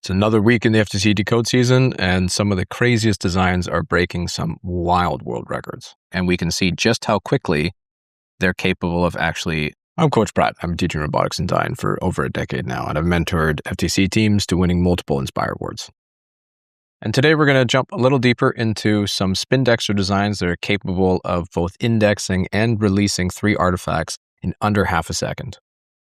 It's another week in the FTC DECODE season, and some of the craziest designs are breaking some wild world records. And we can see just how quickly they're capable of actually... I'm Coach Pratt. I'm teaching robotics and design for over a decade now, and I've mentored FTC teams to winning multiple Inspire Awards. And today we're going to jump a little deeper into some Spindexer designs that are capable of both indexing and releasing 3 artifacts in under half a second.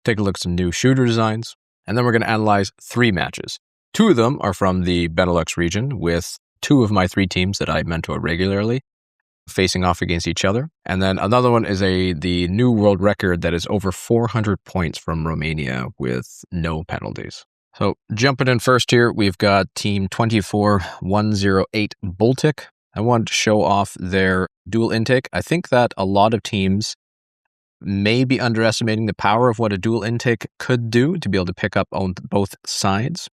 Take a look at some new shooter designs, and then we're going to analyze 3 matches. 2 of them are from the Benelux region with 2 of my 3 teams that I mentor regularly facing off against each other. And then another one is the new world record that is over 400 points from Romania with no penalties. So jumping in first here, we've got team 24108 Baltic. I wanted to show off their dual intake. I think that a lot of teams may be underestimating the power of what a dual intake could do to be able to pick up on both sides.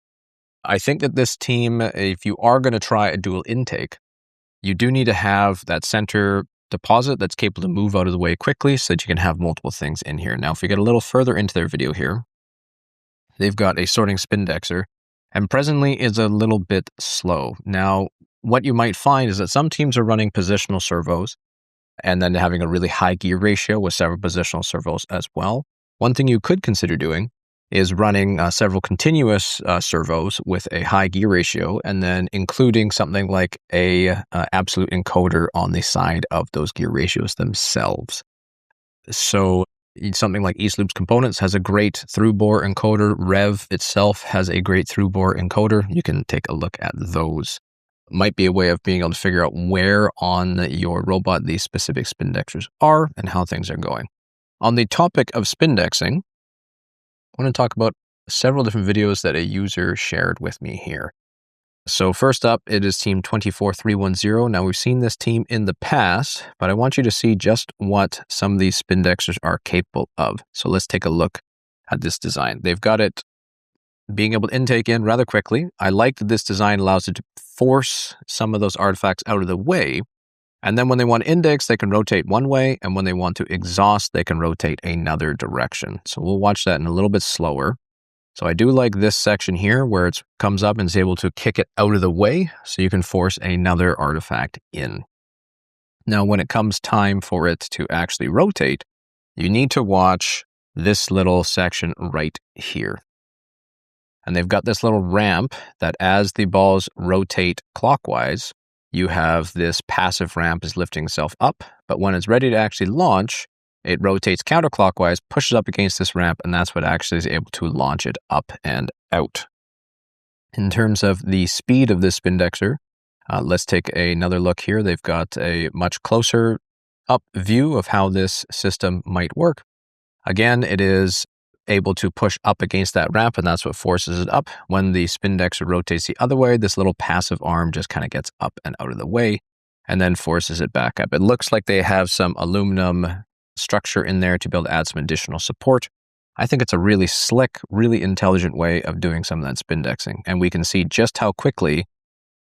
I think that this team, if you are going to try a dual intake, you do need to have that center deposit that's capable to move out of the way quickly so that you can have multiple things in here. Now, if we get a little further into their video here, they've got a sorting Spindexer, and presently is a little bit slow. Now, what you might find is that some teams are running positional servos and then having a really high gear ratio with several positional servos as well. One thing you could consider doing is running several continuous servos with a high gear ratio, and then including something like a absolute encoder on the side of those gear ratios themselves. So something like East Loop's Components has a great through-bore encoder. Rev itself has a great through-bore encoder. You can take a look at those. Might be a way of being able to figure out where on your robot these specific Spindexers are and how things are going. On the topic of Spindexing, I want to talk about several different videos that a user shared with me here. So first up, it is team 24310. Now, we've seen this team in the past, but I want you to see just what some of these Spindexers are capable of. So let's take a look at this design. They've got it being able to intake in rather quickly. I like that this design allows it to force some of those artifacts out of the way. And then when they want to index, they can rotate one way. And when they want to exhaust, they can rotate another direction. So we'll watch that in a little bit slower. So I do like this section here where it comes up and is able to kick it out of the way so you can force another artifact in. Now, when it comes time for it to actually rotate, you need to watch this little section right here. And they've got this little ramp that as the balls rotate clockwise, you have this passive ramp is lifting itself up, but when it's ready to actually launch, it rotates counterclockwise, pushes up against this ramp, and that's what actually is able to launch it up and out. In terms of the speed of this Spindexer, let's take another look here. They've got a much closer up view of how this system might work. Again, it is able to push up against that ramp, and that's what forces it up. When the Spindexer rotates the other way, this little passive arm just kind of gets up and out of the way and then forces it back up. It looks like they have some aluminum structure in there to be able to add some additional support. I think it's a really slick, really intelligent way of doing some of that Spindexing, and we can see just how quickly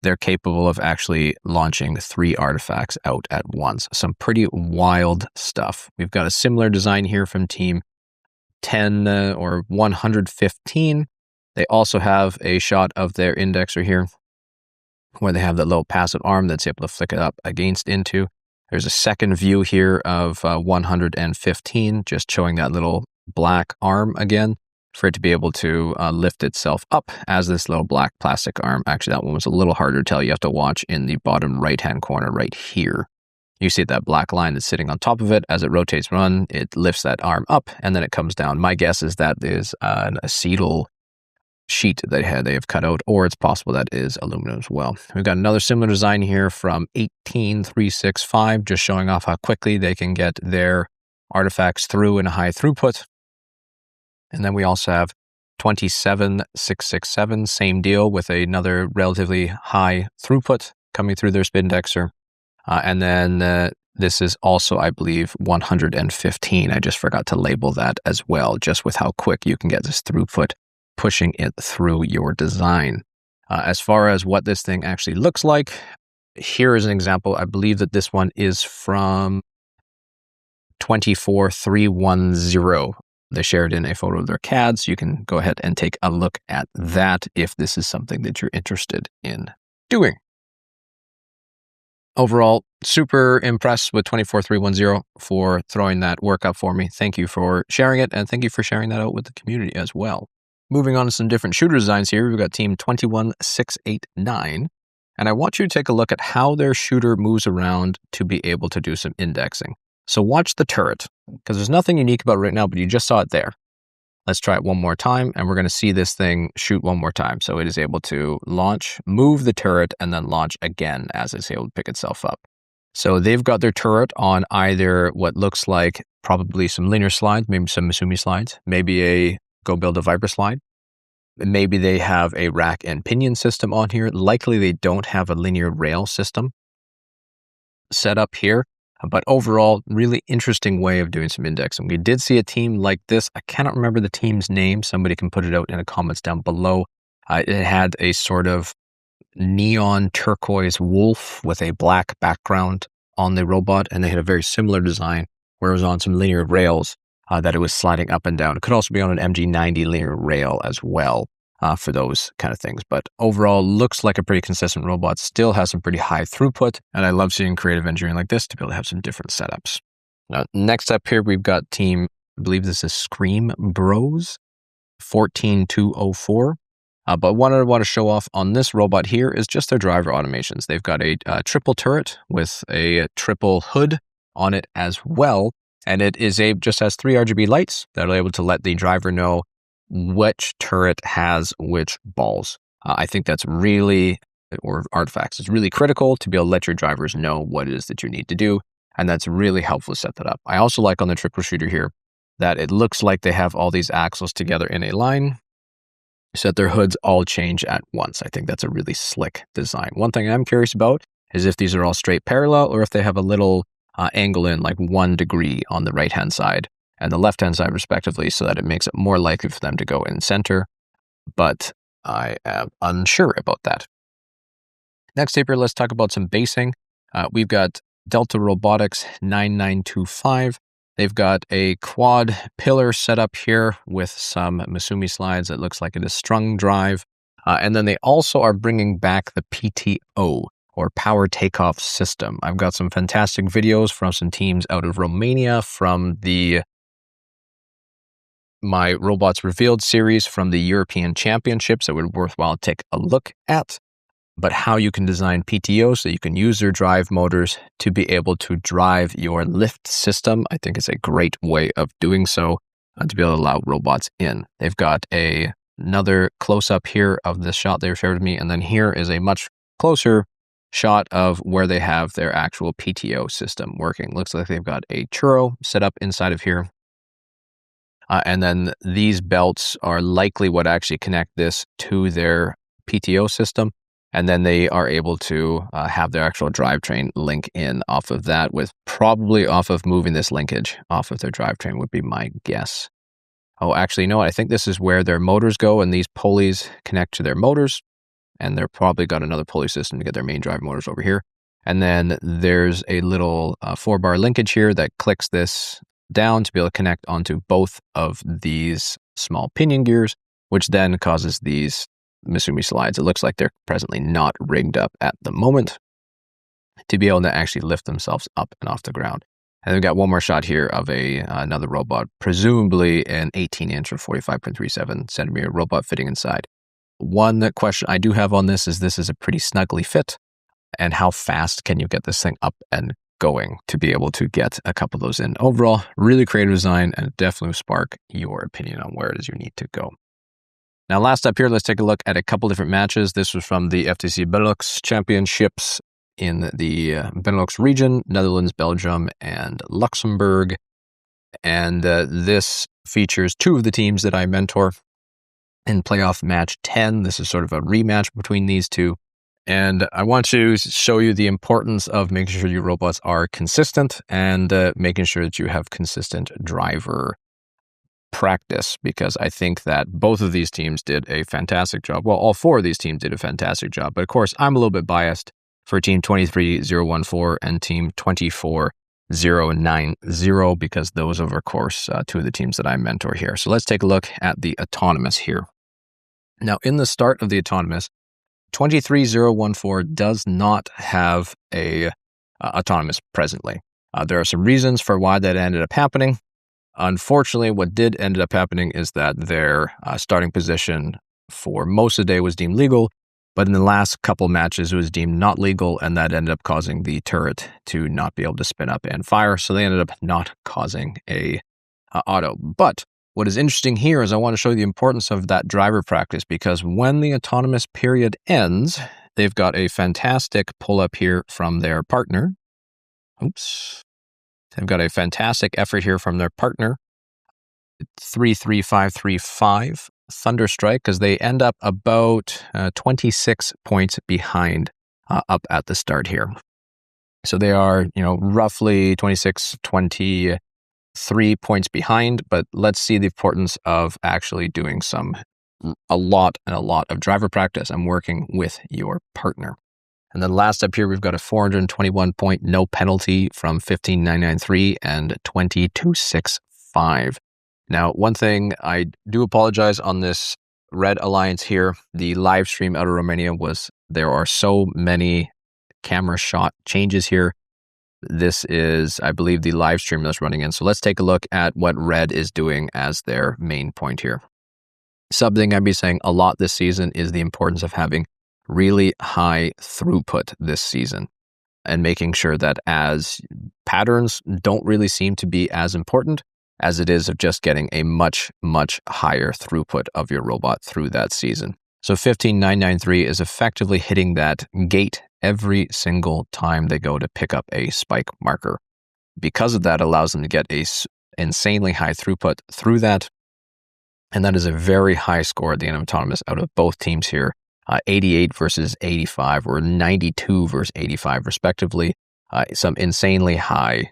they're capable of actually launching 3 artifacts out at once. Some pretty wild stuff. We've got a similar design here from team 10 or 115. They also have a shot of their indexer here where they have that little passive arm that's able to flick it up against into. There's a second view here of 115, just showing that little black arm again for it to be able to lift itself up as this little black plastic arm. Actually, that one was a little harder to tell. You have to watch in the bottom right-hand corner right here. You see that black line that's sitting on top of it. As it rotates run, it lifts that arm up and then it comes down. My guess is that is an acetal sheet that they have cut out, or it's possible that is aluminum as well. We've got another similar design here from 18365, just showing off how quickly they can get their artifacts through in a high throughput. And then we also have 27667, same deal with another relatively high throughput coming through their Spindexer. And then this is also, I believe, 115. I just forgot to label that as well, just with how quick you can get this throughput pushing it through your design. As far as what this thing actually looks like, here is an example. I believe that this one is from 24310. They shared in a photo of their CADs. You can go ahead and take a look at that if this is something that you're interested in doing. Overall, super impressed with 24310 for throwing that work up for me. Thank you for sharing it, and thank you for sharing that out with the community as well. Moving on to some different shooter designs here, we've got team 21689, and I want you to take a look at how their shooter moves around to be able to do some indexing. So watch the turret, because there's nothing unique about it right now, but you just saw it there. Let's try it one more time, and we're going to see this thing shoot one more time. So it is able to launch, move the turret, and then launch again as it's able to pick itself up. So they've got their turret on either what looks like probably some linear slides, maybe some Masumi slides, maybe a Go Build a Viper slide. Maybe they have a rack and pinion system on here. Likely they don't have a linear rail system set up here. But overall, really interesting way of doing some indexing. We did see a team like this. I cannot remember the team's name. Somebody can put it out in the comments down below. It had a sort of neon turquoise wolf with a black background on the robot, and they had a very similar design where it was on some linear rails that it was sliding up and down. It could also be on an MG90 linear rail as well. For those kind of things. But overall, looks like a pretty consistent robot, still has some pretty high throughput, and I love seeing creative engineering like this to be able to have some different setups. Now, next up here, we've got team, I believe this is Scream Bros, 14204. But what I want to show off on this robot here is just their driver automations. They've got a triple turret with a triple hood on it as well, and it is just has 3 RGB lights that are able to let the driver know which turret has which balls. I think that's really, or artifacts, is really critical to be able to let your drivers know what it is that you need to do. And that's really helpful to set that up. I also like on the triple shooter here that it looks like they have all these axles together in a line so that their hoods all change at once. I think that's a really slick design. One thing I'm curious about is if these are all straight parallel or if they have a little angle in like 1 degree on the right-hand side and the left-hand side respectively, so that it makes it more likely for them to go in center, but I am unsure about that. Next paper, let's talk about some basing. We've got Delta Robotics 9925. They've got a quad pillar set up here with some Masumi slides that looks like it is strung drive. And then they also are bringing back the PTO, or power takeoff system. I've got some fantastic videos from some teams out of Romania from my Robots Revealed series from the European Championships that would be worthwhile to take a look at. But how you can design PTO so you can use their drive motors to be able to drive your lift system, I think is a great way of doing so to be able to allow robots in. They've got another close-up here of the shot they shared with me, and then here is a much closer shot of where they have their actual PTO system working. Looks like they've got a churro set up inside of here. And then these belts are likely what actually connect this to their PTO system. And then they are able to have their actual drivetrain link in off of that, with probably off of moving this linkage off of their drivetrain would be my guess. Oh, actually, you know what? I think this is where their motors go, and these pulleys connect to their motors. And they're probably got another pulley system to get their main drive motors over here. And then there's a little 4-bar linkage here that clicks this down to be able to connect onto both of these small pinion gears, which then causes these Masumi slides. It looks like they're presently not rigged up at the moment to be able to actually lift themselves up and off the ground. And we've got one more shot here of another robot, presumably an 18-inch or 45.37 centimeter robot fitting inside. One question I do have on this is a pretty snugly fit, and how fast can you get this thing up and going to be able to get a couple of those in. Overall, really creative design, and definitely spark your opinion on where it is you need to go. Now, last up here, let's take a look at a couple different matches. This was from the FTC Benelux Championships in the Benelux region, Netherlands, Belgium, and Luxembourg. And this features 2 of the teams that I mentor in playoff match 10. This is sort of a rematch between these 2. And I want to show you the importance of making sure your robots are consistent and making sure that you have consistent driver practice, because I think that both of these teams did a fantastic job. Well, all 4 of these teams did a fantastic job. But of course, I'm a little bit biased for Team 23014 and Team 24010. 090 because those are, of course, two of the teams that I mentor here. So let's take a look at the autonomous here. Now, in the start of the autonomous, 23014 does not have a autonomous presently. There are some reasons for why that ended up happening. Unfortunately, what did end up happening is that their starting position for most of the day was deemed legal, but in the last couple matches, it was deemed not legal, and that ended up causing the turret to not be able to spin up and fire, so they ended up not causing a auto. But what is interesting here is I want to show you the importance of that driver practice, because when the autonomous period ends, they've got a fantastic pull-up here from their partner. Oops. They've got a fantastic effort here from their partner, 33535 Thunderstrike, because they end up about 26 points behind up at the start here. So they are, roughly 26, 23 points behind, but let's see the importance of actually doing a lot of driver practice and working with your partner. And then last up here, we've got a 421 point no penalty from 15993 and 2265. Now, one thing I do apologize on this Red Alliance here. The live stream out of Romania there are so many camera shot changes here. This is, I believe, the live stream that's running in. So let's take a look at what Red is doing as their main point here. Something I've been saying a lot this season is the importance of having really high throughput this season and making sure that as patterns don't really seem to be as important as it is of just getting a much, much higher throughput of your robot through that season. So 15993 is effectively hitting that gate every single time they go to pick up a spike marker. Because of that, allows them to get a insanely high throughput through that. And that is a very high score at the end of autonomous out of both teams here. 88 versus 85 or 92 versus 85 respectively. Some insanely high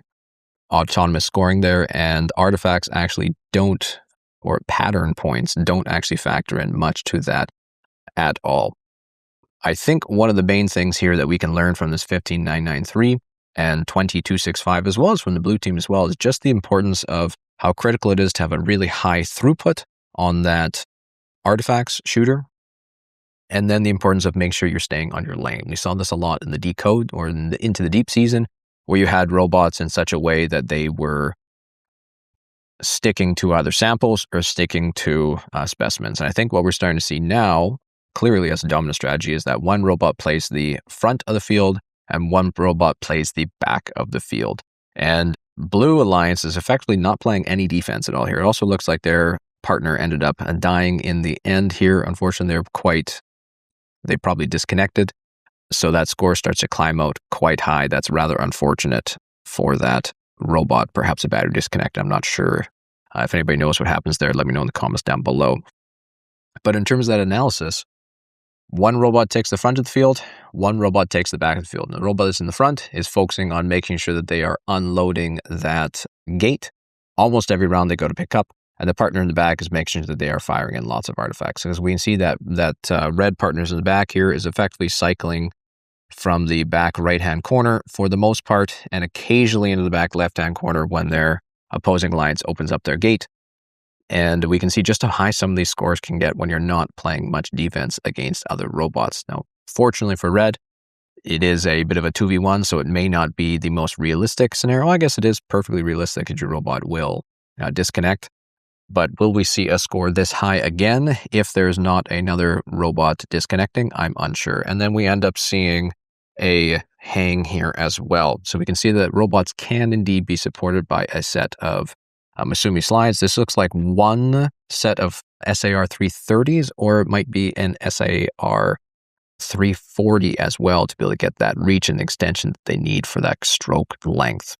autonomous scoring there, and artifacts actually don't, or pattern points don't actually factor in much to that at all. I think one of the main things here that we can learn from this 15993 and 20265 as well as from the blue team as well is just the importance of how critical it is to have a really high throughput on that artifacts shooter. And then the importance of making sure you're staying on your lane. We saw this a lot in the DECODE or into the deep season, where you had robots in such a way that they were sticking to either samples or sticking to specimens. And I think what we're starting to see now, clearly as a dominant strategy, is that one robot plays the front of the field and one robot plays the back of the field. And Blue Alliance is effectively not playing any defense at all here. It also looks like their partner ended up dying in the end here. Unfortunately, they probably disconnected. So that score starts to climb out quite high. That's rather unfortunate for that robot. Perhaps a battery disconnect. I'm not sure. If anybody knows what happens there, let me know in the comments down below. But in terms of that analysis, one robot takes the front of the field, one robot takes the back of the field. And the robot that's in the front is focusing on making sure that they are unloading that gate almost every round they go to pick up. And the partner in the back is making sure that they are firing in lots of artifacts. Because we can see that red partners in the back here is effectively cycling from the back right-hand corner for the most part, and occasionally into the back left-hand corner when their opposing alliance opens up their gate. And we can see just how high some of these scores can get when you're not playing much defense against other robots. Now, fortunately for red, it is a bit of a 2v1, so it may not be the most realistic scenario. I guess it is perfectly realistic that your robot will disconnect. But will we see a score this high again if there's not another robot disconnecting? I'm unsure. And then we end up seeing a hang here as well. So we can see that robots can indeed be supported by a set of Masumi slides. This looks like one set of SAR 330s, or it might be an SAR 340 as well to be able to get that reach and extension that they need for that stroke length.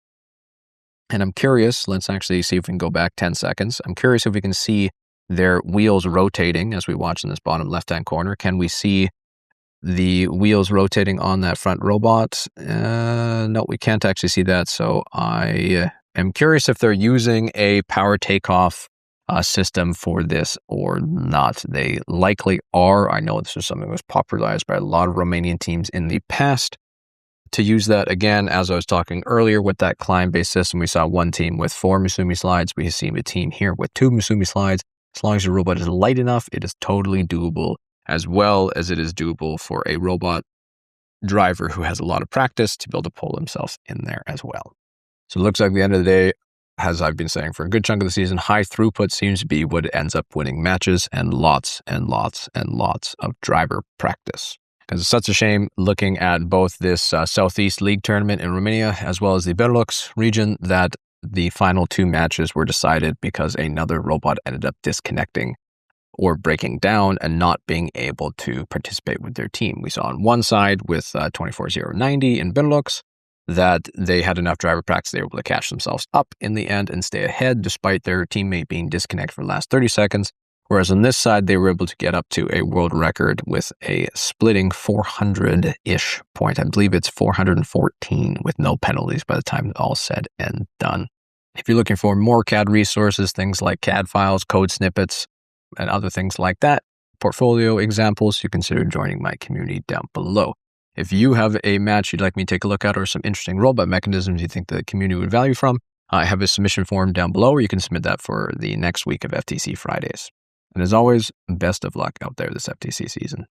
And I'm curious, let's actually see if we can go back 10 seconds. I'm curious if we can see their wheels rotating as we watch in this bottom left-hand corner. Can we see the wheels rotating on that front robot? No, we can't actually see that. So I am curious if they're using a power takeoff system for this or not. They likely are. I know this is something that was popularized by a lot of Romanian teams in the past to use that again, as I was talking earlier with that client-based system. We saw one team with 4 Musumi slides. We see a team here with 2 Musumi slides. As long as your robot is light enough, it is totally doable, as well as it is doable for a robot driver who has a lot of practice to be able to pull himself in there as well. So it looks like at the end of the day, as I've been saying for a good chunk of the season, high throughput seems to be what ends up winning matches, and lots and lots and lots of driver practice. Because it's such a shame looking at both this Southeast League tournament in Romania as well as the Benelux region that the final 2 matches were decided because another robot ended up disconnecting or breaking down and not being able to participate with their team. We saw on one side with 24090 in Benelux that they had enough driver practice, they were able to catch themselves up in the end and stay ahead despite their teammate being disconnected for the last 30 seconds. Whereas on this side, they were able to get up to a world record with a splitting 400-ish point. I believe it's 414 with no penalties by the time it's all said and done. If you're looking for more CAD resources, things like CAD files, code snippets, and other things like that, portfolio examples, you consider joining my community down below. If you have a match you'd like me to take a look at or some interesting robot mechanisms you think the community would value from, I have a submission form down below where you can submit that for the next week of FTC Fridays. And as always, best of luck out there this FTC season.